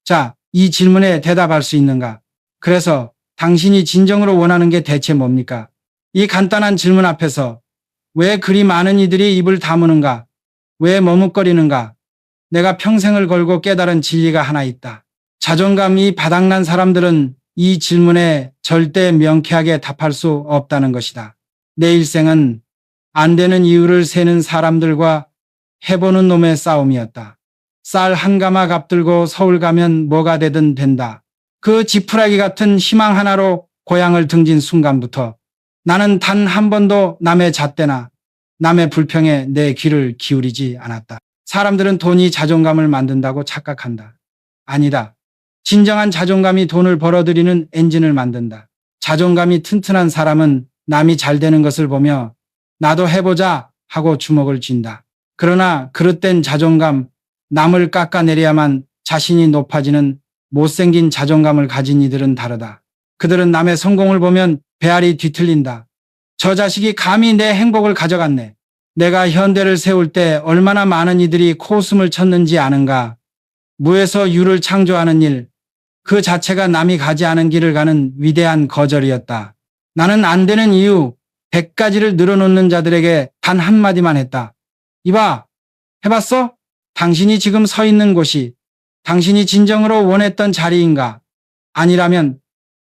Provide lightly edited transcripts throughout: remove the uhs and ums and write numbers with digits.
자, 이 질문에 대답할 수 있는가? 그래서 당신이 진정으로 원하는 게 대체 뭡니까? 이 간단한 질문 앞에서 왜 그리 많은 이들이 입을 다무는가? 왜 머뭇거리는가? 내가 평생을 걸고 깨달은 진리가 하나 있다. 자존감이 바닥난 사람들은 이 질문에 절대 명쾌하게 답할 수 없다는 것이다. 내 일생은 안 되는 이유를 세는 사람들과 해보는 놈의 싸움이었다. 쌀 한 가마 값들고 서울 가면 뭐가 되든 된다. 그 지푸라기 같은 희망 하나로 고향을 등진 순간부터 나는 단 한 번도 남의 잣대나 남의 불평에 내 귀를 기울이지 않았다. 사람들은 돈이 자존감을 만든다고 착각한다. 아니다. 진정한 자존감이 돈을 벌어들이는 엔진을 만든다. 자존감이 튼튼한 사람은 남이 잘 되는 것을 보며 나도 해보자 하고 주먹을 쥔다. 그러나 그릇된 자존감, 남을 깎아내려야만 자신이 높아지는 못생긴 자존감을 가진 이들은 다르다. 그들은 남의 성공을 보면 배알이 뒤틀린다. 저 자식이 감히 내 행복을 가져갔네. 내가 현대를 세울 때 얼마나 많은 이들이 코웃음을 쳤는지 아는가. 무에서 유를 창조하는 일, 그 자체가 남이 가지 않은 길을 가는 위대한 거절이었다. 나는 안 되는 이유 100가지를 늘어놓는 자들에게 단 한마디만 했다. 이봐, 해봤어? 당신이 지금 서 있는 곳이 당신이 진정으로 원했던 자리인가? 아니라면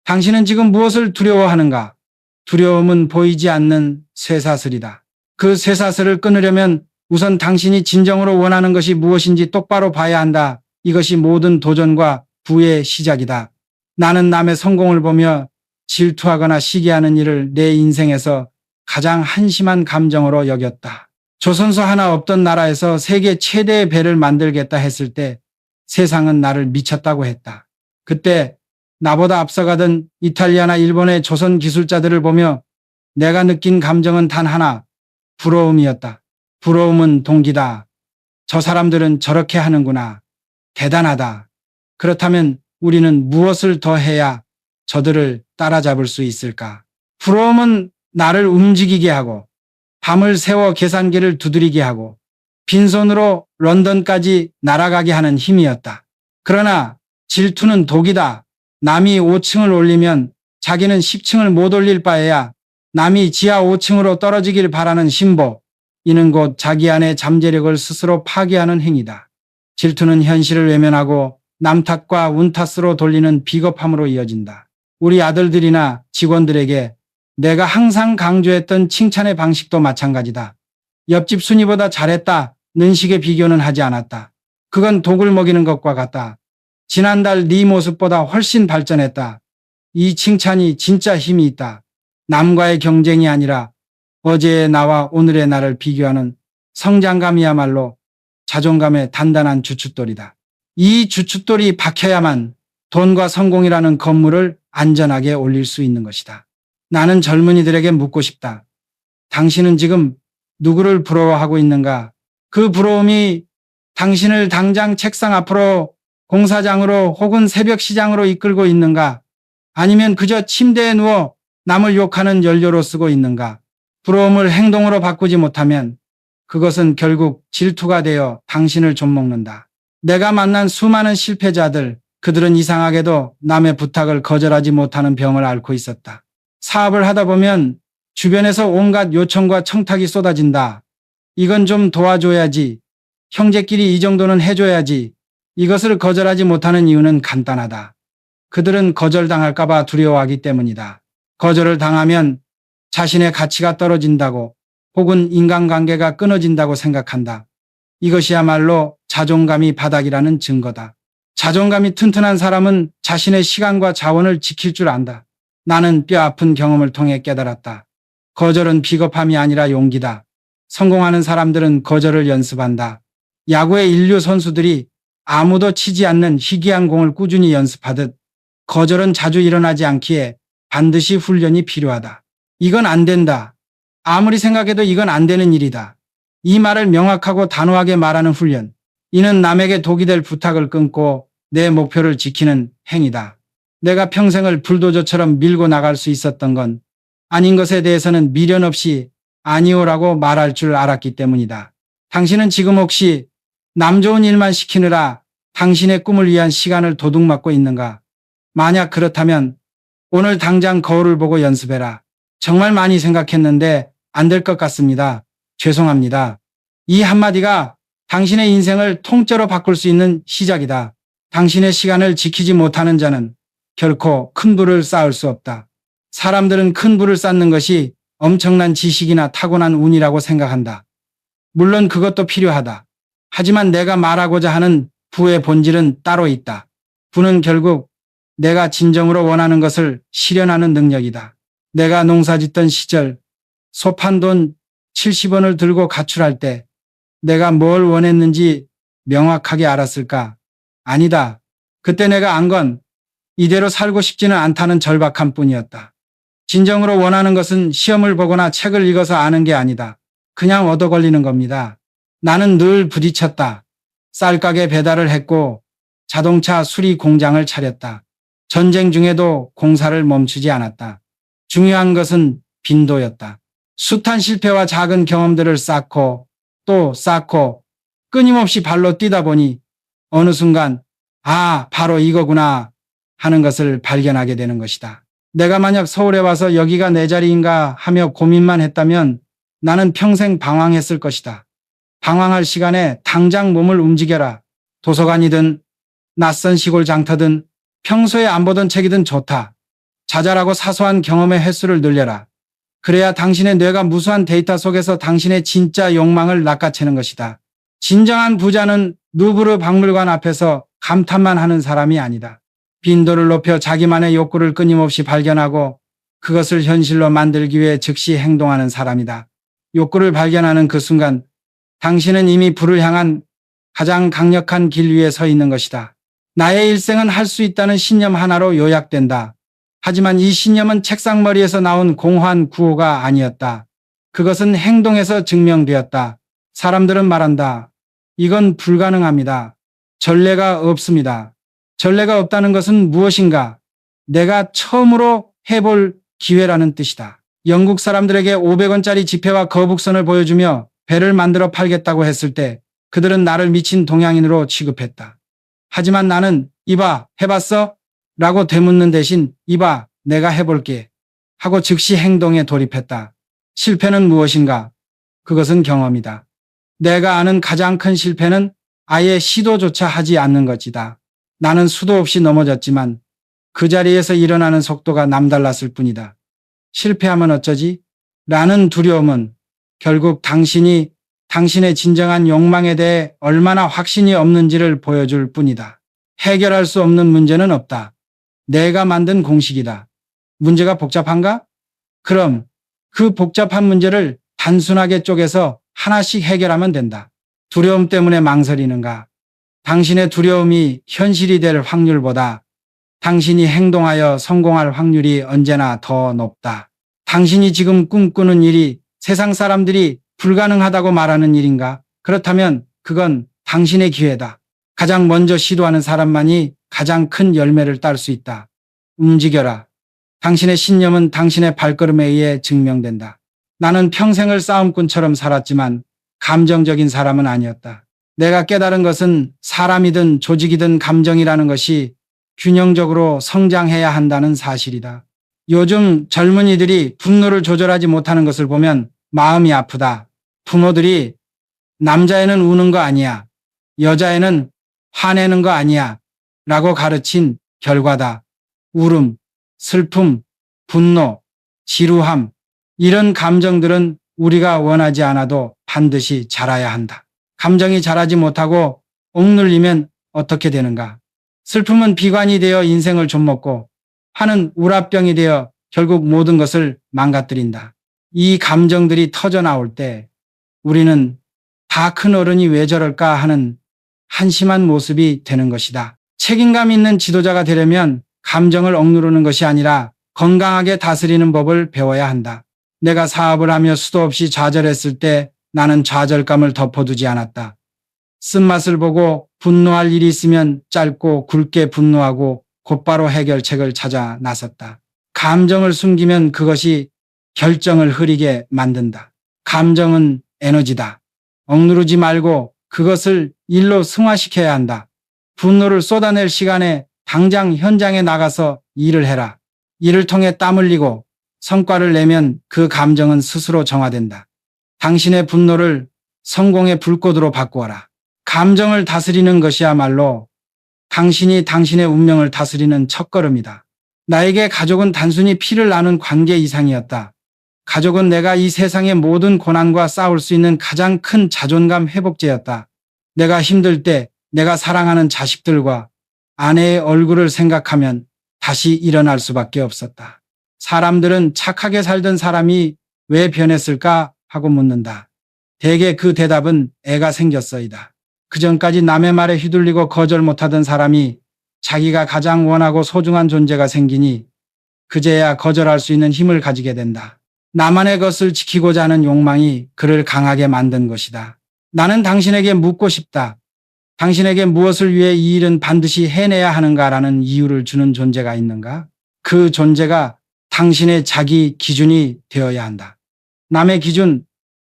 당신은 지금 무엇을 두려워하는가? 두려움은 보이지 않는 쇠사슬이다. 그 쇠사슬을 끊으려면 우선 당신이 진정으로 원하는 것이 무엇인지 똑바로 봐야 한다. 이것이 모든 도전과 부의 시작이다. 나는 남의 성공을 보며 질투하거나 시기하는 일을 내 인생에서 가장 한심한 감정으로 여겼다. 조선소 하나 없던 나라에서 세계 최대의 배를 만들겠다 했을 때 세상은 나를 미쳤다고 했다. 그때 나보다 앞서가던 이탈리아나 일본의 조선 기술자들을 보며 내가 느낀 감정은 단 하나, 부러움이었다. 부러움은 동기다. 저 사람들은 저렇게 하는구나. 대단하다. 그렇다면 우리는 무엇을 더 해야 저들을 따라잡을 수 있을까? 부러움은 나를 움직이게 하고 밤을 새워 계산기를 두드리게 하고 빈손으로 런던까지 날아가게 하는 힘이었다. 그러나 질투는 독이다. 남이 5층을 올리면 자기는 10층을 못 올릴 바에야 남이 지하 5층으로 떨어지길 바라는 심보. 이는 곧 자기 안의 잠재력을 스스로 파괴하는 행위다. 질투는 현실을 외면하고 남 탓과 운 탓으로 돌리는 비겁함으로 이어진다. 우리 아들들이나 직원들에게 내가 항상 강조했던 칭찬의 방식도 마찬가지다. 옆집 순이보다 잘했다는 식의 비교는 하지 않았다. 그건 독을 먹이는 것과 같다. 지난달 네 모습보다 훨씬 발전했다. 이 칭찬이 진짜 힘이 있다. 남과의 경쟁이 아니라 어제의 나와 오늘의 나를 비교하는 성장감이야말로 자존감의 단단한 주춧돌이다. 이 주춧돌이 박혀야만 돈과 성공이라는 건물을 안전하게 올릴 수 있는 것이다. 나는 젊은이들에게 묻고 싶다. 당신은 지금 누구를 부러워하고 있는가? 그 부러움이 당신을 당장 책상 앞으로 공사장으로 혹은 새벽 시장으로 이끌고 있는가? 아니면 그저 침대에 누워 남을 욕하는 연료로 쓰고 있는가? 부러움을 행동으로 바꾸지 못하면 그것은 결국 질투가 되어 당신을 좀먹는다. 내가 만난 수많은 실패자들, 그들은 이상하게도 남의 부탁을 거절하지 못하는 병을 앓고 있었다. 사업을 하다 보면 주변에서 온갖 요청과 청탁이 쏟아진다. 이건 좀 도와줘야지. 형제끼리 이 정도는 해줘야지. 이것을 거절하지 못하는 이유는 간단하다. 그들은 거절당할까봐 두려워하기 때문이다. 거절을 당하면 자신의 가치가 떨어진다고 혹은 인간관계가 끊어진다고 생각한다. 이것이야말로 자존감이 바닥이라는 증거다. 자존감이 튼튼한 사람은 자신의 시간과 자원을 지킬 줄 안다. 나는 뼈아픈 경험을 통해 깨달았다. 거절은 비겁함이 아니라 용기다. 성공하는 사람들은 거절을 연습한다. 야구의 인류 선수들이 아무도 치지 않는 희귀한 공을 꾸준히 연습하듯 거절은 자주 일어나지 않기에 반드시 훈련이 필요하다. 이건 안 된다. 아무리 생각해도 이건 안 되는 일이다. 이 말을 명확하고 단호하게 말하는 훈련. 이는 남에게 독이 될 부탁을 끊고 내 목표를 지키는 행위다. 내가 평생을 불도저처럼 밀고 나갈 수 있었던 건 아닌 것에 대해서는 미련 없이 아니오라고 말할 줄 알았기 때문이다. 당신은 지금 혹시 남 좋은 일만 시키느라 당신의 꿈을 위한 시간을 도둑맞고 있는가? 만약 그렇다면 오늘 당장 거울을 보고 연습해라. 정말 많이 생각했는데 안 될 것 같습니다. 죄송합니다. 이 한마디가 당신의 인생을 통째로 바꿀 수 있는 시작이다. 당신의 시간을 지키지 못하는 자는 결코 큰 부를 쌓을 수 없다. 사람들은 큰 부를 쌓는 것이 엄청난 지식이나 타고난 운이라고 생각한다. 물론 그것도 필요하다. 하지만 내가 말하고자 하는 부의 본질은 따로 있다. 부는 결국 내가 진정으로 원하는 것을 실현하는 능력이다. 내가 농사짓던 시절 소판 돈 70원을 들고 가출할 때 내가 뭘 원했는지 명확하게 알았을까? 아니다. 그때 내가 안 건 이대로 살고 싶지는 않다는 절박함 뿐이었다. 진정으로 원하는 것은 시험을 보거나 책을 읽어서 아는 게 아니다. 그냥 얻어 걸리는 겁니다. 나는 늘 부딪혔다. 쌀가게 배달을 했고 자동차 수리 공장을 차렸다. 전쟁 중에도 공사를 멈추지 않았다. 중요한 것은 빈도였다. 숱한 실패와 작은 경험들을 쌓고 또 쌓고 끊임없이 발로 뛰다 보니 어느 순간 바로 이거구나 하는 것을 발견하게 되는 것이다. 내가 만약 서울에 와서 여기가 내 자리인가 하며 고민만 했다면 나는 평생 방황했을 것이다. 방황할 시간에 당장 몸을 움직여라. 도서관이든 낯선 시골 장터든 평소에 안 보던 책이든 좋다. 자잘하고 사소한 경험의 횟수를 늘려라. 그래야 당신의 뇌가 무수한 데이터 속에서 당신의 진짜 욕망을 낚아채는 것이다. 진정한 부자는 루브르 박물관 앞에서 감탄만 하는 사람이 아니다. 빈도를 높여 자기만의 욕구를 끊임없이 발견하고 그것을 현실로 만들기 위해 즉시 행동하는 사람이다. 욕구를 발견하는 그 순간 당신은 이미 부를 향한 가장 강력한 길 위에 서 있는 것이다. 나의 일생은 할 수 있다는 신념 하나로 요약된다. 하지만 이 신념은 책상머리에서 나온 공허한 구호가 아니었다. 그것은 행동에서 증명되었다. 사람들은 말한다. 이건 불가능합니다. 전례가 없습니다. 전례가 없다는 것은 무엇인가? 내가 처음으로 해볼 기회라는 뜻이다. 영국 사람들에게 500원짜리 지폐와 거북선을 보여주며 배를 만들어 팔겠다고 했을 때 그들은 나를 미친 동양인으로 취급했다. 하지만 나는 이봐, 해봤어? 라고 되묻는 대신 이봐, 내가 해볼게 하고 즉시 행동에 돌입했다. 실패는 무엇인가? 그것은 경험이다. 내가 아는 가장 큰 실패는 아예 시도조차 하지 않는 것이다. 나는 수도 없이 넘어졌지만 그 자리에서 일어나는 속도가 남달랐을 뿐이다. 실패하면 어쩌지? 라는 두려움은 결국 당신이 당신의 진정한 욕망에 대해 얼마나 확신이 없는지를 보여줄 뿐이다. 해결할 수 없는 문제는 없다. 내가 만든 공식이다. 문제가 복잡한가? 그럼 그 복잡한 문제를 단순하게 쪼개서 하나씩 해결하면 된다. 두려움 때문에 망설이는가? 당신의 두려움이 현실이 될 확률보다 당신이 행동하여 성공할 확률이 언제나 더 높다. 당신이 지금 꿈꾸는 일이 세상 사람들이 불가능하다고 말하는 일인가? 그렇다면 그건 당신의 기회다. 가장 먼저 시도하는 사람만이 가장 큰 열매를 딸 수 있다. 움직여라. 당신의 신념은 당신의 발걸음에 의해 증명된다. 나는 평생을 싸움꾼처럼 살았지만 감정적인 사람은 아니었다. 내가 깨달은 것은 사람이든 조직이든 감정이라는 것이 균형적으로 성장해야 한다는 사실이다. 요즘 젊은이들이 분노를 조절하지 못하는 것을 보면 마음이 아프다. 부모들이 남자애는 우는 거 아니야. 여자애는 화내는 거 아니야. 라고 가르친 결과다. 울음, 슬픔, 분노, 지루함, 이런 감정들은 우리가 원하지 않아도 반드시 자라야 한다. 감정이 자라지 못하고 억눌리면 어떻게 되는가? 슬픔은 비관이 되어 인생을 좀먹고 화는 우라병이 되어 결국 모든 것을 망가뜨린다. 이 감정들이 터져 나올 때 우리는 다 큰 어른이 왜 저럴까 하는 한심한 모습이 되는 것이다. 책임감 있는 지도자가 되려면 감정을 억누르는 것이 아니라 건강하게 다스리는 법을 배워야 한다. 내가 사업을 하며 수도 없이 좌절했을 때 나는 좌절감을 덮어두지 않았다. 쓴맛을 보고 분노할 일이 있으면 짧고 굵게 분노하고 곧바로 해결책을 찾아 나섰다. 감정을 숨기면 그것이 결정을 흐리게 만든다. 감정은 에너지다. 억누르지 말고 그것을 일로 승화시켜야 한다. 분노를 쏟아낼 시간에 당장 현장에 나가서 일을 해라. 이를 통해 땀 흘리고 성과를 내면 그 감정은 스스로 정화된다. 당신의 분노를 성공의 불꽃으로 바꾸어라. 감정을 다스리는 것이야말로 당신이 당신의 운명을 다스리는 첫걸음이다. 나에게 가족은 단순히 피를 나눈 관계 이상이었다. 가족은 내가 이 세상의 모든 고난과 싸울 수 있는 가장 큰 자존감 회복제였다. 내가 힘들 때 내가 사랑하는 자식들과 아내의 얼굴을 생각하면 다시 일어날 수밖에 없었다. 사람들은 착하게 살던 사람이 왜 변했을까 하고 묻는다. 대개 그 대답은 애가 생겼어이다. 그전까지 남의 말에 휘둘리고 거절 못하던 사람이 자기가 가장 원하고 소중한 존재가 생기니 그제야 거절할 수 있는 힘을 가지게 된다. 나만의 것을 지키고자 하는 욕망이 그를 강하게 만든 것이다. 나는 당신에게 묻고 싶다. 당신에게 무엇을 위해 이 일은 반드시 해내야 하는가라는 이유를 주는 존재가 있는가? 그 존재가 당신의 자기 기준이 되어야 한다. 남의 기준,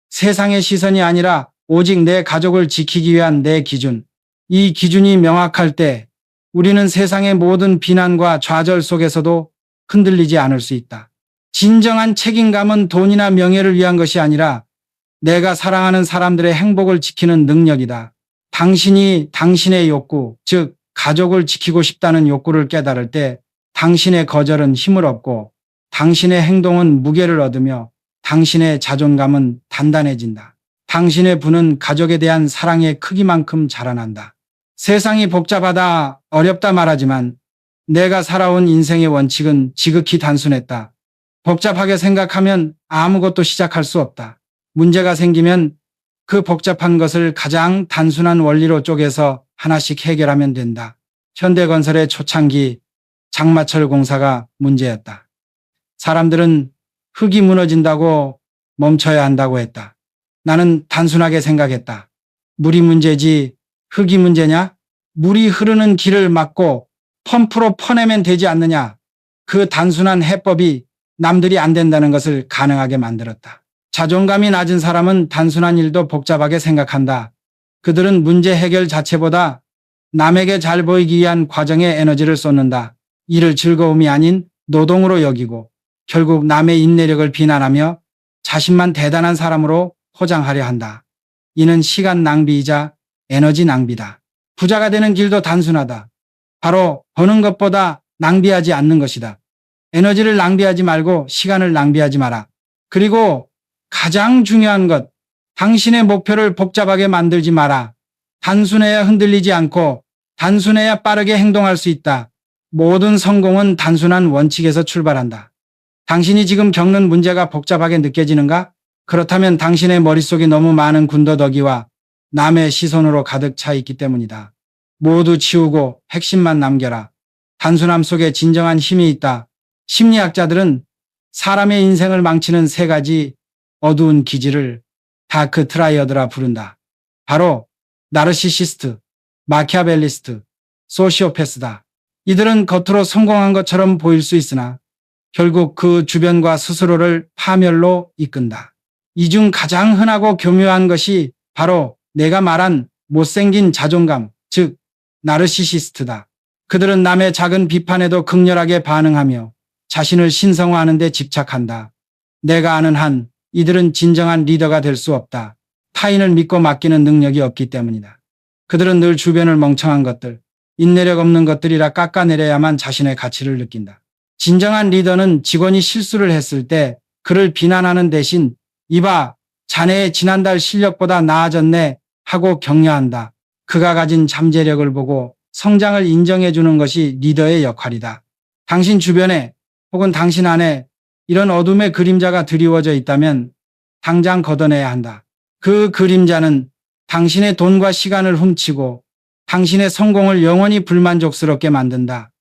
세상의 시선이 아니라 오직 내 가족을 지키기 위한 내 기준. 이 기준이 명확할 때 우리는 세상의 모든 비난과 좌절 속에서도 흔들리지 않을 수 있다. 진정한 책임감은 돈이나 명예를 위한 것이 아니라 내가 사랑하는 사람들의 행복을 지키는 능력이다. 당신이 당신의 욕구, 즉 가족을 지키고 싶다는 욕구를 깨달을 때 당신의 거절은 힘을 얻고 당신의 행동은 무게를 얻으며 당신의 자존감은 단단해진다. 당신의 부는 가족에 대한 사랑의 크기만큼 자라난다. 세상이 복잡하다, 어렵다 말하지만 내가 살아온 인생의 원칙은 지극히 단순했다. 복잡하게 생각하면 아무것도 시작할 수 없다. 문제가 생기면 그 복잡한 것을 가장 단순한 원리로 쪼개서 하나씩 해결하면 된다. 현대건설의 초창기 장마철 공사가 문제였다. 사람들은 흙이 무너진다고 멈춰야 한다고 했다. 나는 단순하게 생각했다. 물이 문제지 흙이 문제냐? 물이 흐르는 길을 막고 펌프로 퍼내면 되지 않느냐? 그 단순한 해법이 남들이 안 된다는 것을 가능하게 만들었다. 자존감이 낮은 사람은 단순한 일도 복잡하게 생각한다. 그들은 문제 해결 자체보다 남에게 잘 보이기 위한 과정에 에너지를 쏟는다. 이를 즐거움이 아닌 노동으로 여기고 결국 남의 인내력을 비난하며 자신만 대단한 사람으로 포장하려 한다. 이는 시간 낭비이자 에너지 낭비다. 부자가 되는 길도 단순하다. 바로 버는 것보다 낭비하지 않는 것이다. 에너지를 낭비하지 말고 시간을 낭비하지 마라. 그리고 가장 중요한 것, 당신의 목표를 복잡하게 만들지 마라. 단순해야 흔들리지 않고 단순해야 빠르게 행동할 수 있다. 모든 성공은 단순한 원칙에서 출발한다. 당신이 지금 겪는 문제가 복잡하게 느껴지는가? 그렇다면 당신의 머릿속이 너무 많은 군더더기와 남의 시선으로 가득 차 있기 때문이다. 모두 치우고 핵심만 남겨라. 단순함 속에 진정한 힘이 있다. 심리학자들은 사람의 인생을 망치는 세 가지 어두운 기질을 다크 트라이어드라 부른다. 바로 나르시시스트, 마키아벨리스트, 소시오패스다. 이들은 겉으로 성공한 것처럼 보일 수 있으나 결국 그 주변과 스스로를 파멸로 이끈다. 이 중 가장 흔하고 교묘한 것이 바로 내가 말한 못생긴 자존감, 즉 나르시시스트다. 그들은 남의 작은 비판에도 극렬하게 반응하며 자신을 신성화하는 데 집착한다. 내가 아는 한 이들은 진정한 리더가 될 수 없다. 타인을 믿고 맡기는 능력이 없기 때문이다. 그들은 늘 주변을 멍청한 것들, 인내력 없는 것들이라 깎아내려야만 자신의 가치를 느낀다. 진정한 리더는 직원이 실수를 했을 때 그를 비난하는 대신 이봐, 자네의 지난달 실력보다 나아졌네 하고 격려한다. 그가 가진 잠재력을 보고 성장을 인정해주는 것이 리더의 역할이다. 당신 주변에 혹은 당신 안에 이런 어둠의 그림자가 드리워져 있다면 당장 걷어내야 한다. 그 그림자는 당신의 돈과 시간을 훔치고 당신의 성공을 영원히 불만족스럽게 만든다.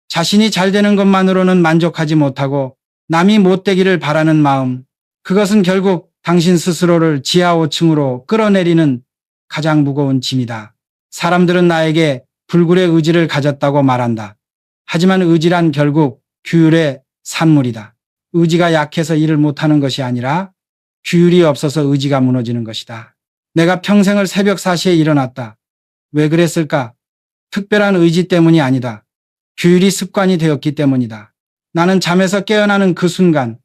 자신이 잘 되는 것만으로는 만족하지 못하고 남이 못되기를 바라는 마음, 그것은 결국 당신 스스로를 지하 5층으로 끌어내리는 가장 무거운 짐이다. 사람들은 나에게 불굴의 의지를 가졌다고 말한다. 하지만 의지란 결국 규율의 산물이다. 의지가 약해서 일을 못하는 것이 아니라 규율이 없어서 의지가 무너지는 것이다. 내가 평생을 새벽 4시에 일어났다. 왜 그랬을까? 특별한 의지 때문이 아니다. 규율이 습관이 되었기 때문이다. 나는 잠에서 깨어나는 그 순간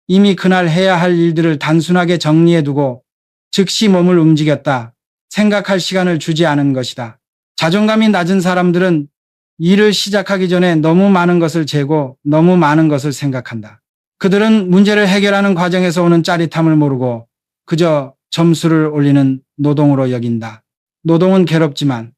이미 그날 해야 할 일들을 단순하게 정리해두고 즉시 몸을 움직였다. 생각할 시간을 주지 않은 것이다. 자존감이 낮은 사람들은 일을 시작하기 전에 너무 많은 것을 재고 너무 많은 것을 생각한다. 그들은 문제를 해결하는 과정에서 오는 짜릿함을 모르고 그저 점수를 올리는 노동으로 여긴다. 노동은 괴롭지만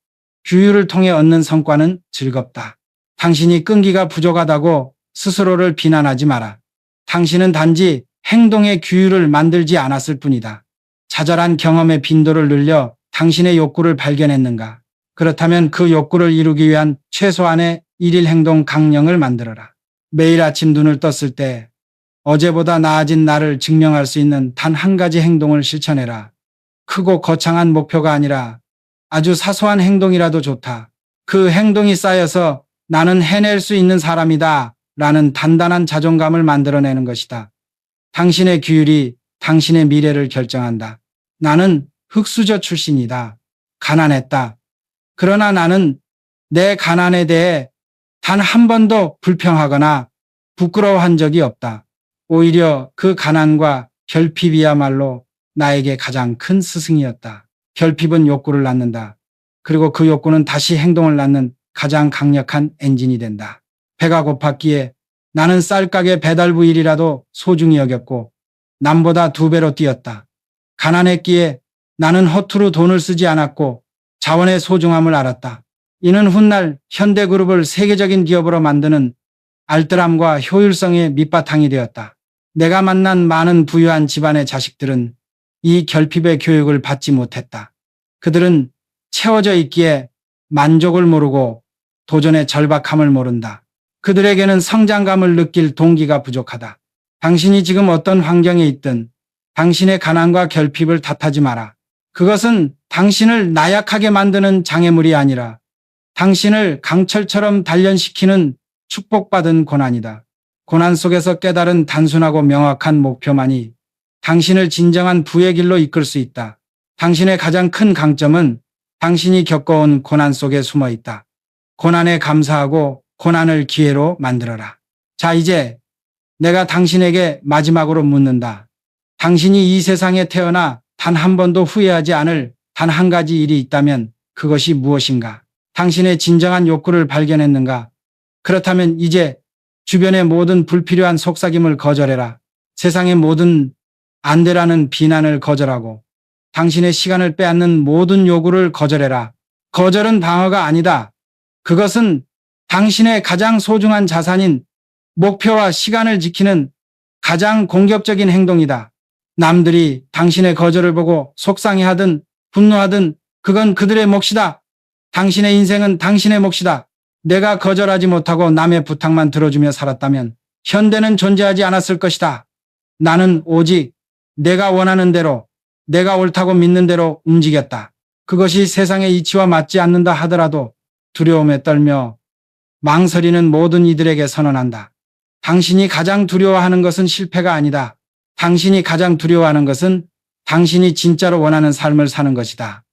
규율을 통해 얻는 성과는 즐겁다. 당신이 끈기가 부족하다고 스스로를 비난하지 마라. 당신은 단지 행동의 규율을 만들지 않았을 뿐이다. 자잘한 경험의 빈도를 늘려 당신의 욕구를 발견했는가? 그렇다면 그 욕구를 이루기 위한 최소한의 일일 행동 강령을 만들어라. 매일 아침 눈을 떴을 때 어제보다 나아진 나를 증명할 수 있는 단 한 가지 행동을 실천해라. 크고 거창한 목표가 아니라 아주 사소한 행동이라도 좋다. 그 행동이 쌓여서 나는 해낼 수 있는 사람이다 라는 단단한 자존감을 만들어내는 것이다. 당신의 규율이 당신의 미래를 결정한다. 나는 흙수저 출신이다. 가난했다. 그러나 나는 내 가난에 대해 단 한 번도 불평하거나 부끄러워한 적이 없다. 오히려 그 가난과 결핍이야말로 나에게 가장 큰 스승이었다. 결핍은 욕구를 낳는다. 그리고 그 욕구는 다시 행동을 낳는 가장 강력한 엔진이 된다. 배가 고팠기에 나는 쌀가게 배달부 일이라도 소중히 여겼고 남보다 2배로 뛰었다. 가난했기에 나는 허투루 돈을 쓰지 않았고 자원의 소중함을 알았다. 이는 훗날 현대그룹을 세계적인 기업으로 만드는 알뜰함과 효율성의 밑바탕이 되었다. 내가 만난 많은 부유한 집안의 자식들은 이 결핍의 교육을 받지 못했다. 그들은 채워져 있기에 만족을 모르고 도전의 절박함을 모른다. 그들에게는 성장감을 느낄 동기가 부족하다. 당신이 지금 어떤 환경에 있든 당신의 가난과 결핍을 탓하지 마라. 그것은 당신을 나약하게 만드는 장애물이 아니라 당신을 강철처럼 단련시키는 축복받은 고난이다. 고난 속에서 깨달은 단순하고 명확한 목표만이 당신을 진정한 부의 길로 이끌 수 있다. 당신의 가장 큰 강점은 당신이 겪어온 고난 속에 숨어 있다. 고난에 감사하고 고난을 기회로 만들어라. 자, 이제 내가 당신에게 마지막으로 묻는다. 당신이 이 세상에 태어나 단 한 번도 후회하지 않을 단 한 가지 일이 있다면 그것이 무엇인가? 당신의 진정한 욕구를 발견했는가? 그렇다면 이제 주변의 모든 불필요한 속삭임을 거절해라. 세상의 모든 안 되라는 비난을 거절하고 당신의 시간을 빼앗는 모든 요구를 거절해라. 거절은 방어가 아니다. 그것은 당신의 가장 소중한 자산인 목표와 시간을 지키는 가장 공격적인 행동이다. 남들이 당신의 거절을 보고 속상해하든 분노하든 그건 그들의 몫이다. 당신의 인생은 당신의 몫이다. 내가 거절하지 못하고 남의 부탁만 들어주며 살았다면 현대는 존재하지 않았을 것이다. 나는 오직 내가 원하는 대로, 내가 옳다고 믿는 대로 움직였다. 그것이 세상의 이치와 맞지 않는다 하더라도 두려움에 떨며 망설이는 모든 이들에게 선언한다. 당신이 가장 두려워하는 것은 실패가 아니다. 당신이 가장 두려워하는 것은 당신이 진짜로 원하는 삶을 사는 것이다.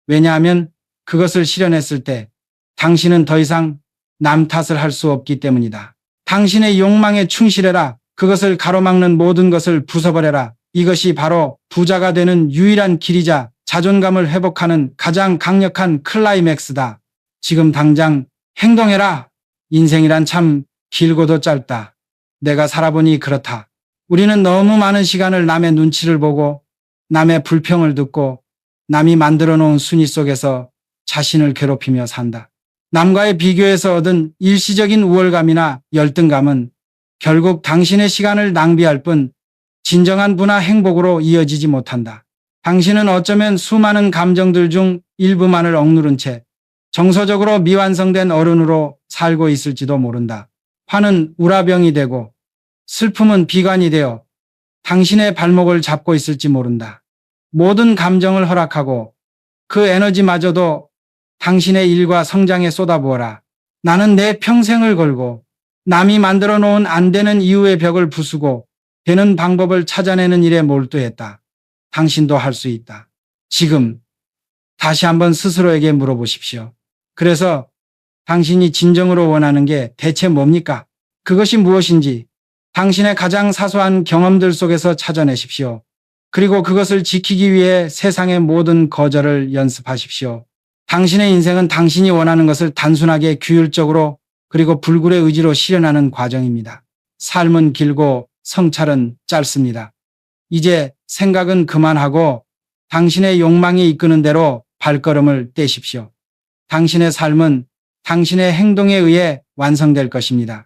왜냐하면 그것을 실현했을 때 당신은 더 이상 남 탓을 할 수 없기 때문이다. 당신의 욕망에 충실해라. 그것을 가로막는 모든 것을 부숴버려라. 이것이 바로 부자가 되는 유일한 길이자 자존감을 회복하는 가장 강력한 클라이맥스다. 지금 당장 행동해라. 인생이란 참 길고도 짧다. 내가 살아보니 그렇다. 우리는 너무 많은 시간을 남의 눈치를 보고 남의 불평을 듣고 남이 만들어 놓은 순위 속에서 자신을 괴롭히며 산다. 남과의 비교에서 얻은 일시적인 우월감이나 열등감은 결국 당신의 시간을 낭비할 뿐 진정한 부나 행복으로 이어지지 못한다. 당신은 어쩌면 수많은 감정들 중 일부만을 억누른 채 정서적으로 미완성된 어른으로 살고 있을지도 모른다. 화는 우라병이 되고 슬픔은 비관이 되어 당신의 발목을 잡고 있을지 모른다. 모든 감정을 허락하고 그 에너지마저도 당신의 일과 성장에 쏟아부어라. 나는 내 평생을 걸고 남이 만들어 놓은 안 되는 이유의 벽을 부수고 되는 방법을 찾아내는 일에 몰두했다. 당신도 할 수 있다. 지금 다시 한번 스스로에게 물어보십시오. 그래서 당신이 진정으로 원하는 게 대체 뭡니까? 그것이 무엇인지 당신의 가장 사소한 경험들 속에서 찾아내십시오. 그리고 그것을 지키기 위해 세상의 모든 거절을 연습하십시오. 당신의 인생은 당신이 원하는 것을 단순하게 규율적으로 그리고 불굴의 의지로 실현하는 과정입니다. 삶은 길고 성찰은 짧습니다. 이제 생각은 그만하고 당신의 욕망이 이끄는 대로 발걸음을 떼십시오. 당신의 삶은 당신의 행동에 의해 완성될 것입니다.